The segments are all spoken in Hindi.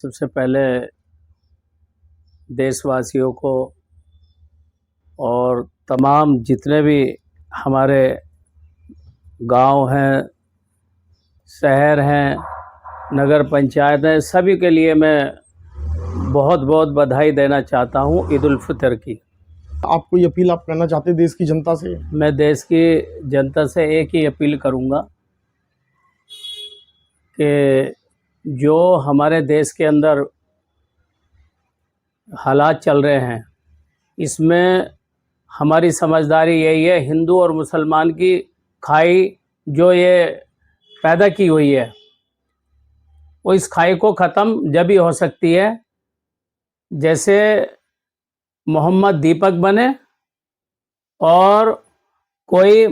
सबसे पहले देशवासियों को और तमाम जितने भी हमारे गांव हैं, शहर हैं, नगर पंचायत हैं, सभी के लिए मैं बहुत बहुत बधाई देना चाहता हूं ईद उल फितर की। आप कोई अपील आप करना चाहते हैं देश की जनता से? मैं देश की जनता से एक ही अपील करूंगा कि जो हमारे देश के अंदर हालात चल रहे हैं, इसमें हमारी समझदारी यही है, हिंदू और मुसलमान की खाई जो ये पैदा की हुई है, वो इस खाई को ख़त्म जब ही हो सकती है जैसे मोहम्मद दीपक बने और कोई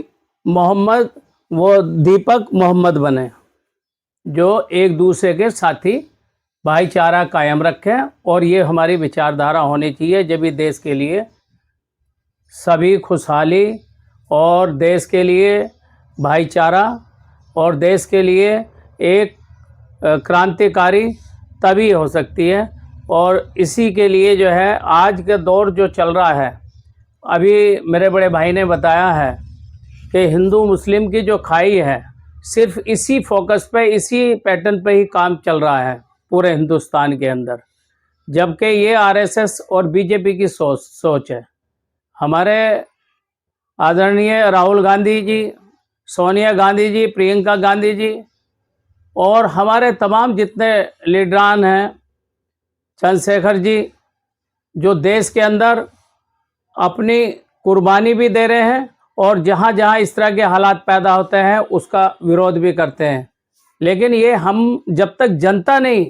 मोहम्मद वो दीपक मोहम्मद बने, जो एक दूसरे के साथी भाईचारा कायम रखें। और ये हमारी विचारधारा होनी चाहिए, जब भी देश के लिए सभी खुशहाली और देश के लिए भाईचारा और देश के लिए एक क्रांतिकारी तभी हो सकती है। और इसी के लिए जो है आज का दौर जो चल रहा है, अभी मेरे बड़े भाई ने बताया है कि हिंदू मुस्लिम की जो खाई है, सिर्फ इसी फोकस पे, इसी पैटर्न पे ही काम चल रहा है पूरे हिंदुस्तान के अंदर, जबकि ये आरएसएस और बीजेपी की सोच है। हमारे आदरणीय राहुल गांधी जी, सोनिया गांधी जी, प्रियंका गांधी जी और हमारे तमाम जितने लीडरान हैं, चंद्रशेखर जी, जो देश के अंदर अपनी कुर्बानी भी दे रहे हैं और जहाँ जहाँ इस तरह के हालात पैदा होते हैं उसका विरोध भी करते हैं। लेकिन ये हम जब तक जनता नहीं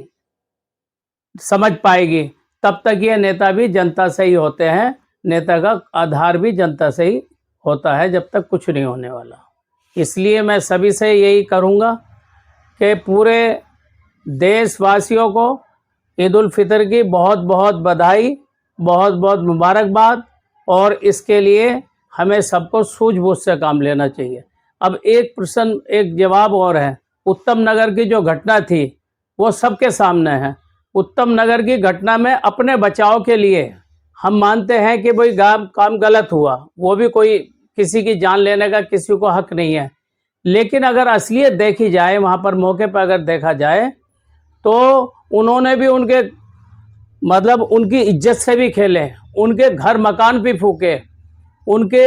समझ पाएगी तब तक ये नेता भी जनता से ही होते हैं, नेता का आधार भी जनता से ही होता है, जब तक कुछ नहीं होने वाला। इसलिए मैं सभी से यही करूँगा कि पूरे देशवासियों को ईद उल फितर की बहुत बहुत बधाई, बहुत बहुत मुबारकबाद। और इसके लिए हमें सबको सूझबूझ से काम लेना चाहिए। अब एक प्रश्न, एक जवाब और है। उत्तम नगर की जो घटना थी वो सबके सामने है। उत्तम नगर की घटना में अपने बचाव के लिए हम मानते हैं कि भाई काम गलत हुआ, वो भी कोई किसी की जान लेने का किसी को हक नहीं है। लेकिन अगर असलियत देखी जाए, वहाँ पर मौके पर अगर देखा जाए, तो उन्होंने भी उनके मतलब उनकी इज्जत से भी खेले, उनके घर मकान भी फूके, उनके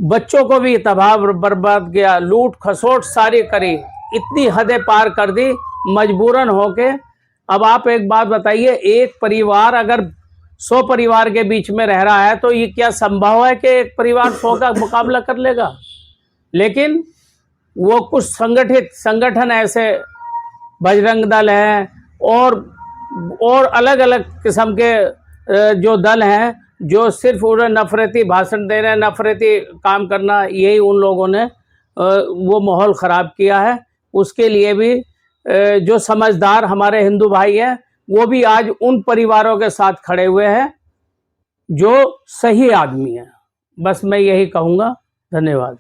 बच्चों को भी तबाह बर्बाद किया, लूट खसोट सारी करी, इतनी हदें पार कर दी मजबूरन होके। अब आप एक बात बताइए, एक परिवार अगर 100 परिवार के बीच में रह रहा है तो ये क्या संभव है कि एक परिवार 100 का मुकाबला कर लेगा? लेकिन वो कुछ संगठन ऐसे बजरंग दल हैं और अलग अलग किस्म के जो दल हैं, जो सिर्फ उन्हें नफरती भाषण दे रहे हैं, नफरती काम करना, यही उन लोगों ने वो माहौल ख़राब किया है। उसके लिए भी जो समझदार हमारे हिंदू भाई हैं, वो भी आज उन परिवारों के साथ खड़े हुए हैं जो सही आदमी हैं। बस मैं यही कहूँगा। धन्यवाद।